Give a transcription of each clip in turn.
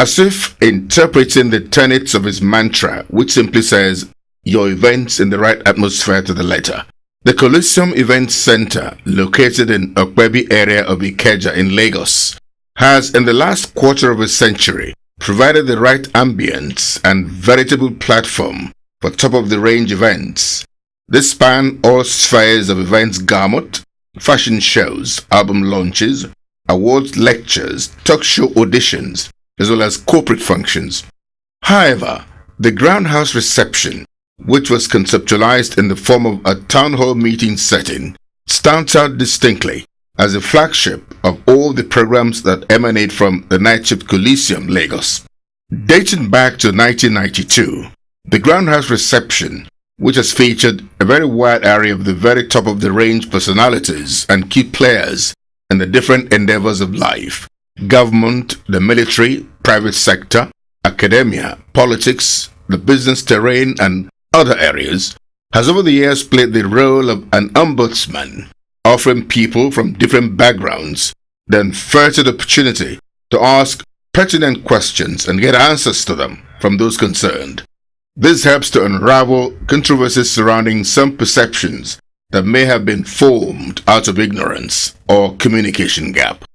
As if interpreting the tenets of his mantra, which simply says, your events in the right atmosphere to the letter. The Coliseum Event Center, located in Okpebi area of Ikeja in Lagos, has in the last quarter of a century provided the right ambience and veritable platform for top-of-the-range events. This span all spheres of events gamut, fashion shows, album launches, awards lectures, talk show auditions, as well as corporate functions. However, the Ground House reception, which was conceptualized in the form of a town hall meeting setting, stands out distinctly as a flagship of all the programs that emanate from the Niteshift Coliseum, Lagos. Dating back to 1992, the Ground House reception, which has featured a very wide array of the very top-of-the-range personalities and key players in the different endeavors of life, government, the military, private sector, academia, politics, the business terrain, and other areas, has over the years played the role of an ombudsman, offering people from different backgrounds the unfettered opportunity to ask pertinent questions and get answers to them from those concerned. This helps to unravel controversies surrounding some perceptions that may have been formed out of ignorance or communication gap.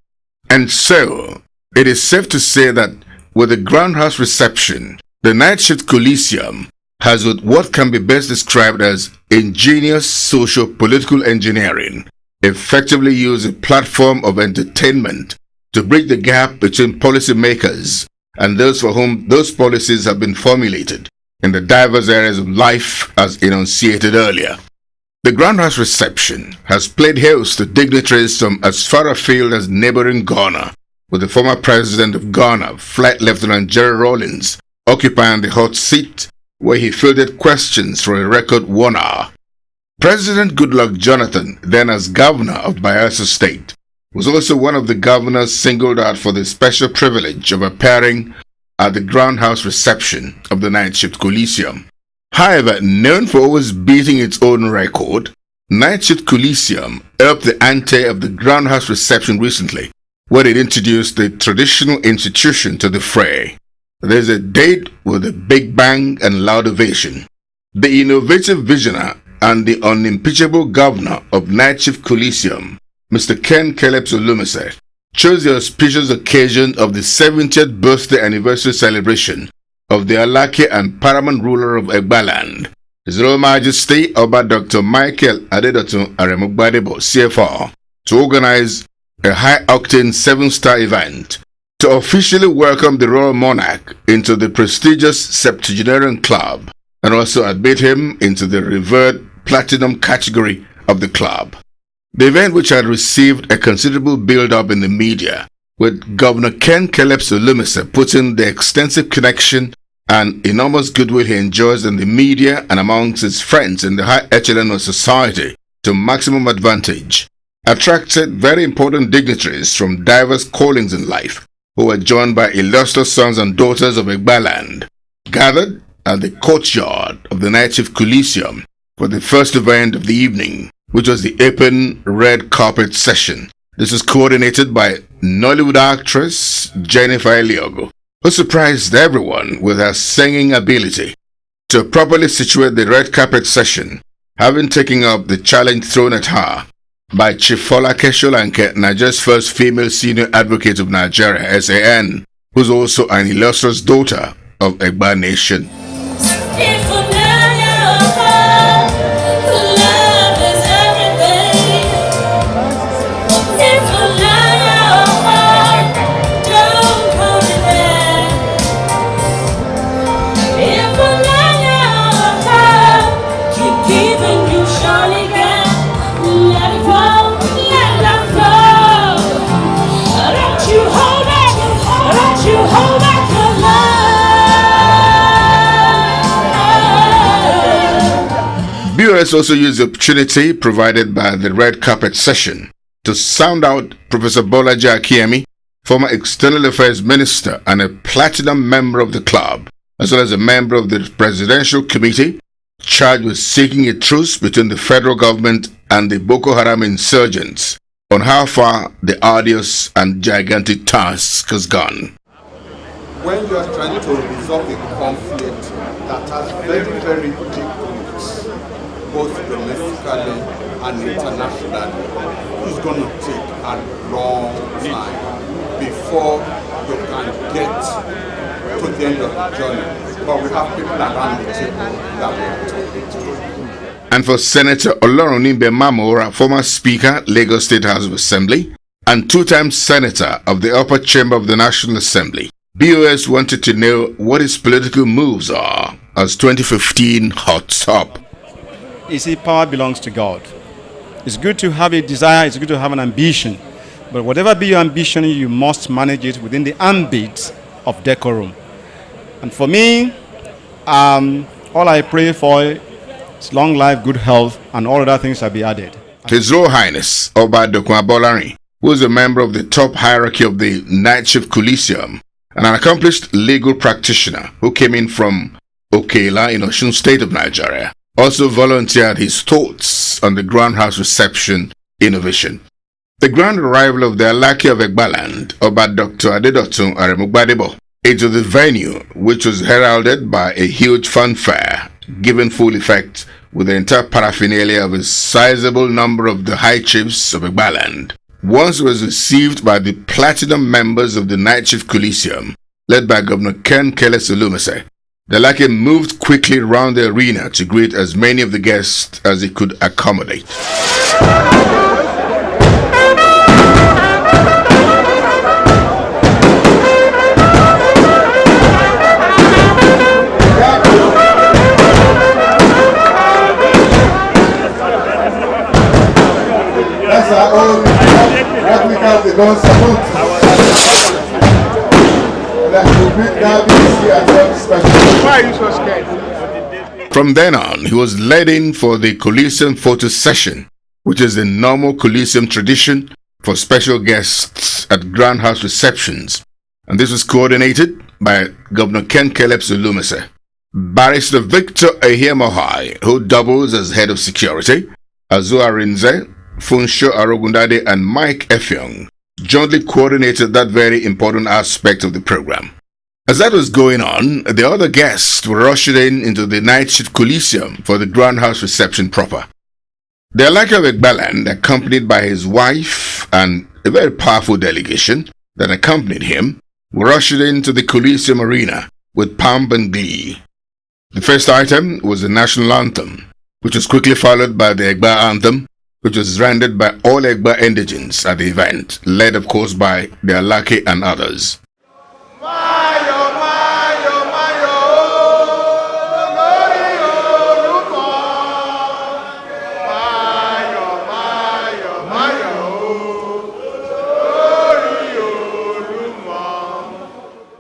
And so, it is safe to say that with the Ground House reception, the Niteshift Coliseum has what can be best described as ingenious socio-political engineering, effectively use a platform of entertainment to bridge the gap between policymakers and those for whom those policies have been formulated in the diverse areas of life as enunciated earlier. The Ground House reception has played host to dignitaries from as far afield as neighboring Ghana, with the former president of Ghana, Flight Lieutenant Jerry Rawlings, occupying the hot seat where he fielded questions for a record 1 hour. President Goodluck Jonathan, then as governor of Bayelsa State, was also one of the governors singled out for the special privilege of appearing at the Ground House reception of the Niteshift Coliseum. However, known for always beating its own record, Niteshift Coliseum upped the ante of the Ground House reception recently, where it introduced the traditional institution to the fray. There's a date with a big bang and loud ovation. The innovative visionary and the unimpeachable governor of Niteshift Coliseum, Mr. Ken Caleb Olumise, chose the auspicious occasion of the 70th birthday anniversary celebration of the Alake and paramount ruler of Egbaland, His Royal Majesty Oba Dr. Michael Adedotun Aremugbadebo, CFR, to organize a high-octane 7-star event to officially welcome the Royal Monarch into the prestigious septuagenarian club and also admit him into the revered platinum category of the club. The event, which had received a considerable build-up in the media, with Governor Ken Caleb Olumise putting the extensive connection and enormous goodwill he enjoys in the media and amongst his friends in the high echelon of society to maximum advantage, attracted very important dignitaries from diverse callings in life, who were joined by illustrious sons and daughters of Egbaland, gathered at the courtyard of the Niteshift Coliseum for the first event of the evening, which was the open red carpet session. This is coordinated by Nollywood actress Jennifer Eliogo, who surprised everyone with her singing ability. To properly situate the red carpet session, having taken up the challenge thrown at her by Chief Alake Solanke, Nigeria's first female senior advocate of Nigeria, SAN, who's also an illustrious daughter of Egba Nation. BOS also used the opportunity provided by the red carpet session to sound out Professor Bolaji Akiemi, former External Affairs Minister and a platinum member of the club, as well as a member of the Presidential Committee charged with seeking a truce between the federal government and the Boko Haram insurgents, on how far the arduous and gigantic task has gone. when you are trying to resolve a conflict that has very, very deep roots, both domestically and internationally, it's going to take a long time before you can get to the end of the journey. But we have people around the table that we are talking to. And for Senator Olorunimbe Mamora, former Speaker, Lagos State House of Assembly, and two-time Senator of the Upper Chamber of the National Assembly, BOS wanted to know what his political moves are as 2015 hots up. You see, power belongs to God. It's good to have a desire, it's good to have an ambition, but whatever be your ambition, you must manage it within the ambit of decorum. And for me, all I pray for is long life, good health, and all other things shall be added. His Royal Highness, Oba Dokun Abolari, who is a member of the top hierarchy of the Niteshift Coliseum, and an accomplished legal practitioner who came in from Okela in Osun State of Nigeria, also volunteered his thoughts on the Grand House reception innovation. The grand arrival of the Alake of Egbaland, Oba Dr. Adedotun Aremugbadebo, into the venue, which was heralded by a huge fanfare, given full effect with the entire paraphernalia of a sizable number of the high chiefs of Egbaland, once was received by the platinum members of the Niteshift Coliseum, led by Governor Ken Keles Olumese. The Alake moved quickly around the arena to greet as many of the guests as he could accommodate. That's our own replica of the God's salute. That will make that BC as well special. Why are you so scared? From then on, he was led in for the Coliseum photo session, which is the normal Coliseum tradition for special guests at Grand House receptions, and this was coordinated by Governor Ken Keles Olumese. Barrister Victor Ehiemohai, who doubles as head of security, Azu Arinze, Funsho Arogundade, and Mike Effiong jointly coordinated that very important aspect of the program. As that was going on, the other guests were ushered into the Niteshift Coliseum for the Grand House reception proper. The Alake of Egbaland, accompanied by his wife and a very powerful delegation that accompanied him, were ushered into the Coliseum arena with pomp and glee. The first item was the national anthem, which was quickly followed by the Egba anthem, which was rendered by all Egba indigents at the event, led of course by the Alake and others.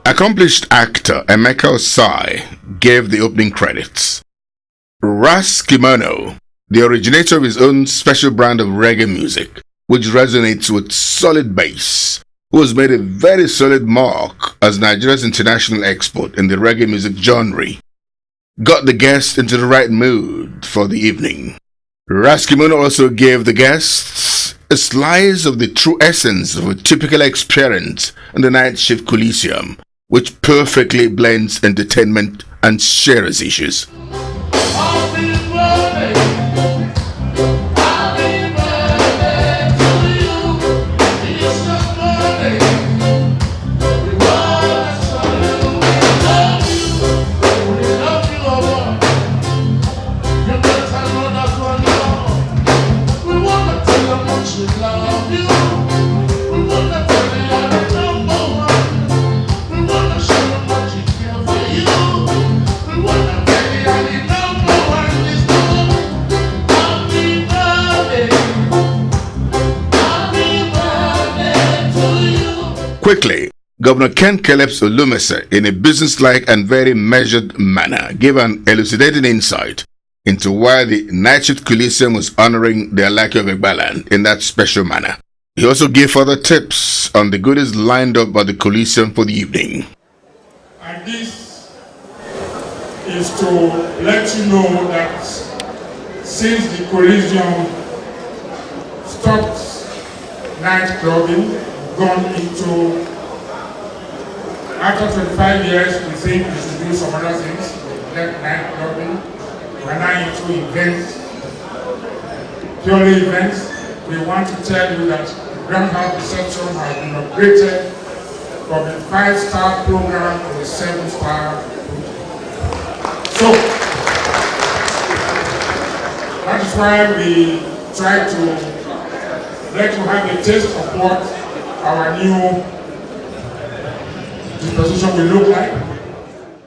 Accomplished actor Emeka Osai gave the opening credits. Ras Kimono, the originator of his own special brand of reggae music, which resonates with solid bass, who has made a very solid mark as Nigeria's international export in the reggae music genre, got the guests into the right mood for the evening. Ras Kimono also gave the guests a slice of the true essence of a typical experience in the Niteshift Coliseum, which perfectly blends entertainment and shares issues. Quickly, Governor Ken Keles Olumese, in a businesslike and very measured manner, gave an elucidating insight into why the Niteshift Coliseum was honoring the Alake of Egbaland in that special manner. He also gave further tips on the goodies lined up by the Coliseum for the evening. And this is to let you know that since the Coliseum stopped night clubbing, gone into After 25 years, we think we should do some other things. Left night clubbing. We're now into events, purely events. We want to tell you that the Grand House reception has been upgraded from a 5-star program to a 7-star program. So, that is why we try to let you have a taste of what our new disposition will look like.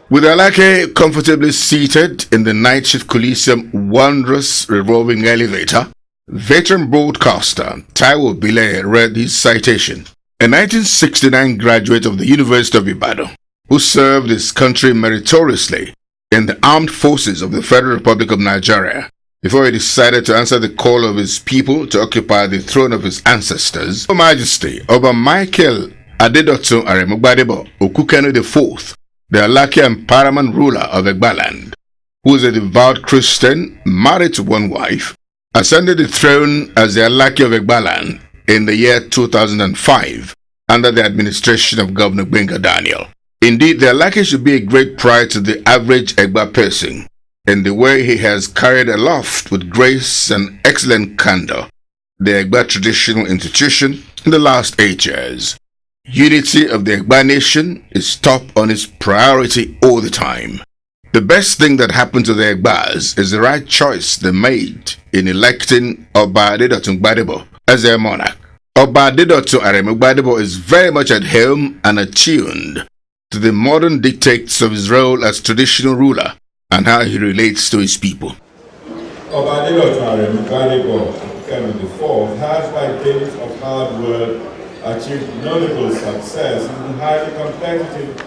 With Alake comfortably seated in the Niteshift Coliseum wondrous revolving elevator, veteran broadcaster Taiwo Bile read his citation. A 1969 graduate of the University of Ibadan, who served his country meritoriously in the armed forces of the Federal Republic of Nigeria, before he decided to answer the call of his people to occupy the throne of his ancestors, Her Majesty Oba Michael Adedotun Aremugbadebo Okukenu IV, the Alake and paramount ruler of Egbaland, who is a devout Christian, married to one wife, ascended the throne as the Alake of Egbaland in the year 2005 under the administration of Governor Benga Daniel. Indeed, the Alake should be a great pride to the average Egba person in the way he has carried aloft with grace and excellent candor the Egba traditional institution in the last 8 years. Unity of the Egba nation is top on his priority all the time. The best thing that happened to the Egbas is the right choice they made in electing Oba Adedotun Gbadebo as their monarch. Oba Adedotun Aremugbadebo is very much at home and attuned to the modern dictates of his role as traditional ruler and how he relates to his people. Oba Adedotun Aremugbadebo IV has, by dint of hard work, achieved notable success in the highly competitive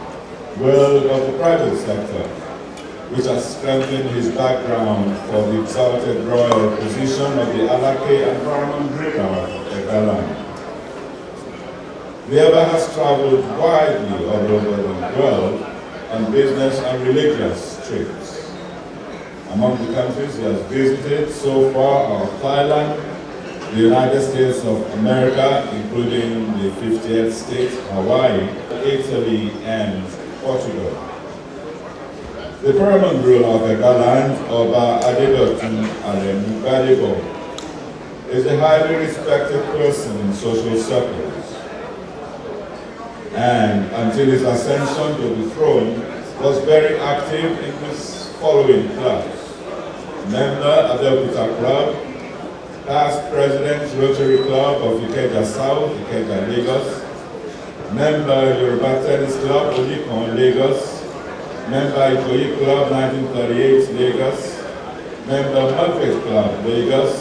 world of the private sector, which has strengthened his background for the exalted royal position of the Alake and paramount ruler of Egbaland. The Eba has traveled widely all over the world on business and religious trips. Among the countries he has visited so far are Thailand, the United States of America, including the 50th state, Hawaii, Italy, and Portugal. The paramount ruler of Egbaland, Oba Adedotun Aremugbadebo, is a highly respected person in social circles, and until his ascension to the throne, was very active in his following clubs: member Abeokuta Club, past President Rotary Club of Ikeja South, Ikeja, Lagos, member Yoruba Tennis Club, Onikon, Lagos, member Ikoyi Club 1938, Lagos, member Market Club, Lagos,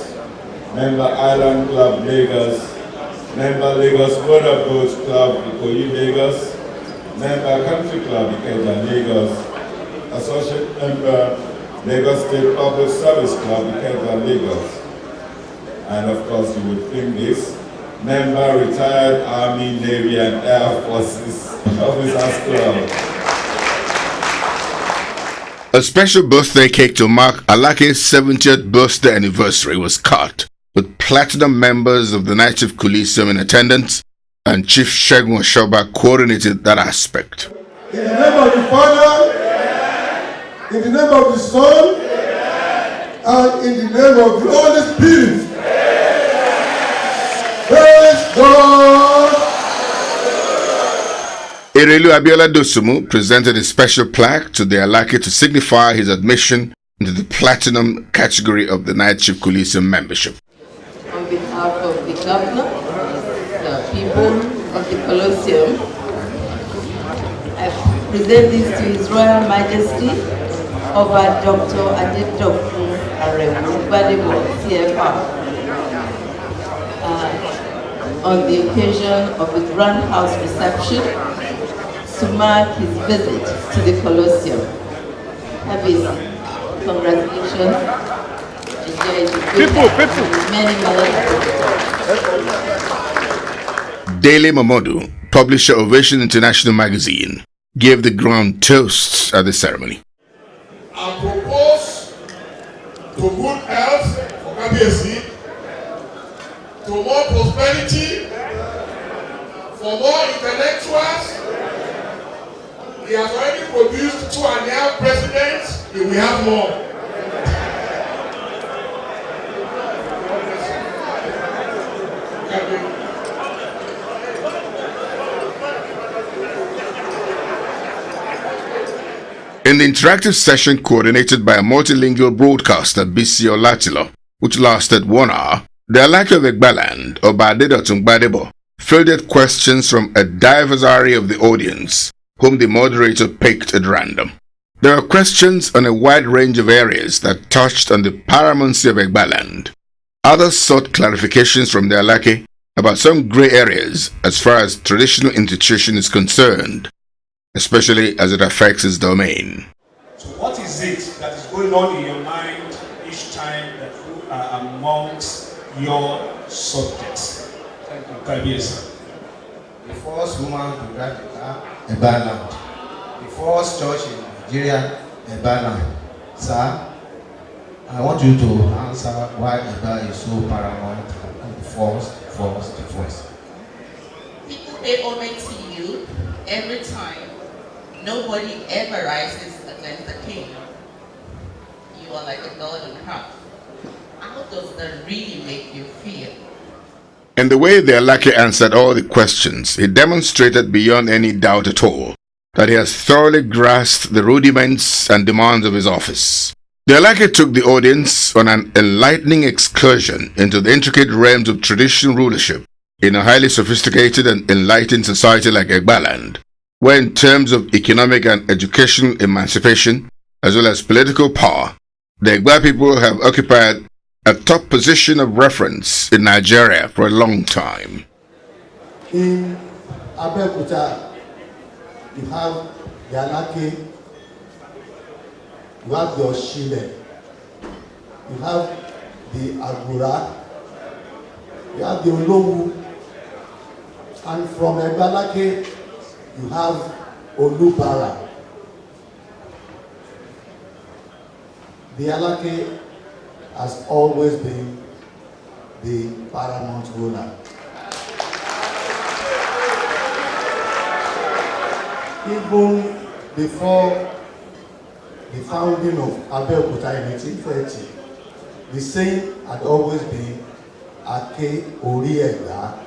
member Island Club, Lagos, member Lagos Motorboat Club, Ikoyi, Lagos, member Country Club, Ikeja, Lagos, associate member Lagos State Public Service Club, Ikeja, Lagos. And of course, you would think this, member Retired Army, Navy, and Air Forces Officers Club. A special birthday cake to mark Alake's 70th birthday anniversary was cut, with platinum members of the Niteshift Coliseum in attendance, and Chief Segun Oshoba coordinated that aspect. In the name of the Father, in the name of the Son, and in the name of the Holy Spirit. Praise God! Erelu Abiola Dosumu presented a special plaque to the Alake to signify his admission into the platinum category of the Niteshift Coliseum membership. On behalf of the governor, the people of the Coliseum, I present this to His Royal Majesty Oba Dr. Adedotun Aremugbadebo, CFR, on the occasion of the Grand House reception to mark his visit to the Coliseum. Habis, congratulations. Enjoy the good many Daily Momodu, publisher of Ovation International magazine, gave the grand toasts at the ceremony. I propose to good health for KBSC, to more prosperity, for more intellectuals, He has already produced 2.5 presidents. He will have more. In the interactive session coordinated by a multilingual broadcaster, BC Olatilo, which lasted 1 hour, the Alake of Egbaland, Obadedotun Gbadebo, fielded questions from a diverse array of the audience, whom the moderator picked at random. There were questions on a wide range of areas that touched on the paramountcy of Egbaland. Others sought clarifications from the Alake about some grey areas as far as traditional institution is concerned, especially as it affects its domain. So what is it that is going on in your mind each time that you are amongst your subjects? Thank you, Kabiyesi. The first woman to drive the car, Egbaland. The first church in Nigeria, Egbaland. Sir, I want you to answer why Egba is so paramount and first. People pay homage to you every time. Nobody ever rises against the king. You are like a god on earth. How does that really make you feel? In the way the Alake answered all the questions, he demonstrated beyond any doubt at all that he has thoroughly grasped the rudiments and demands of his office. The Alake took the audience on an enlightening excursion into the intricate realms of traditional rulership in a highly sophisticated and enlightened society like Egbaland, where in terms of economic and educational emancipation, as well as political power, the Egba people have occupied a top position of reference in Nigeria for a long time. In Abeokuta, you have the Alake, you have the Oshile, you have the Agura, you have the Olowu, and from Egbalake, you have Olubara. The Alake has always been the paramount ruler. Even before the founding of Abeokuta in 1830, the saying had always been Ake Ori Egba.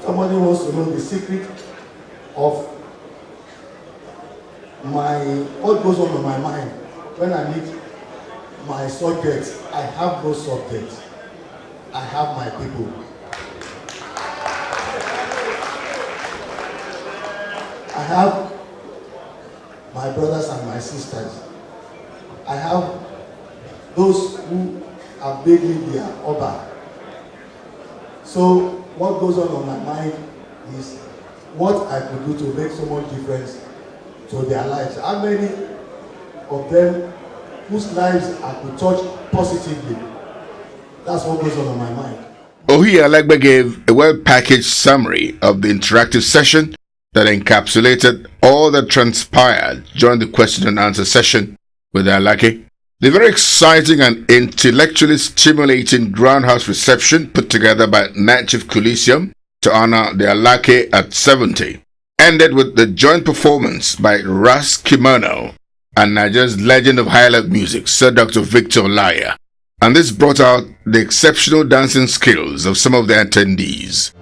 Somebody wants to know the secret of what goes on in my mind when I need my subjects. I have no subjects. I have my people. I have my brothers and my sisters. I have those who have made me their Oba. So what goes on my mind is what I could do to make so much difference to their lives. How many of them whose lives I could touch positively? That's what goes on my mind. Ohi Alagbe gave a well-packaged summary of the interactive session that encapsulated all that transpired during the question and answer session with the Alake. The very exciting and intellectually stimulating groundhouse reception put together by Niteshift Coliseum to honor the Alake at 70 ended with the joint performance by Ras Kimono and Nigeria's legend of high-life music, Sir Dr. Victor Olaiya. And this brought out the exceptional dancing skills of some of the attendees.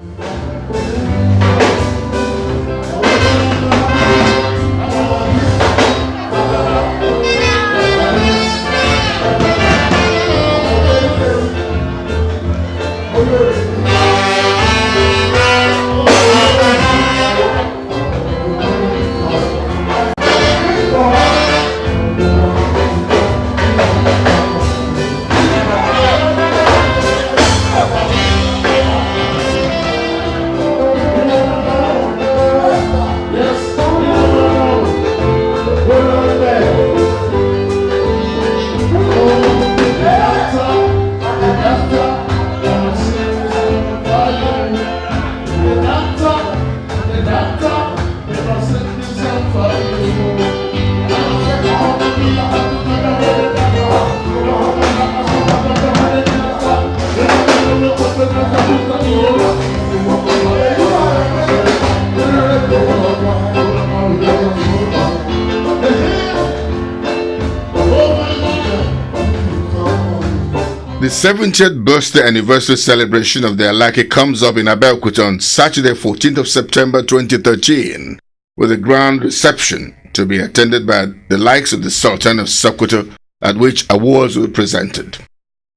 The 70th birthday anniversary celebration of the Alake comes up in Abeokuta on Saturday, 14th of September 2013, with a grand reception to be attended by the likes of the Sultan of Sokoto, at which awards were presented.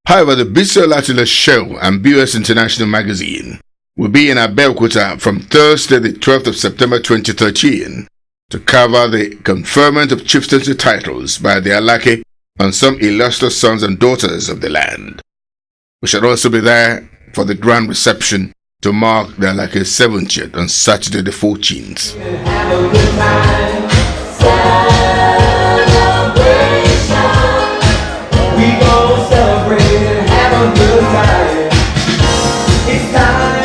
However, the Biso Latila show and BOS International magazine will be in Abeokuta from Thursday, the 12th of September 2013, to cover the conferment of chieftaincy titles by the Alake on some illustrious sons and daughters of the land. We shall also be there for the grand reception to mark the Alake's 70th on Saturday the 14th. Have a good time. Celebration. We gon' celebrate and have a good time. It's time.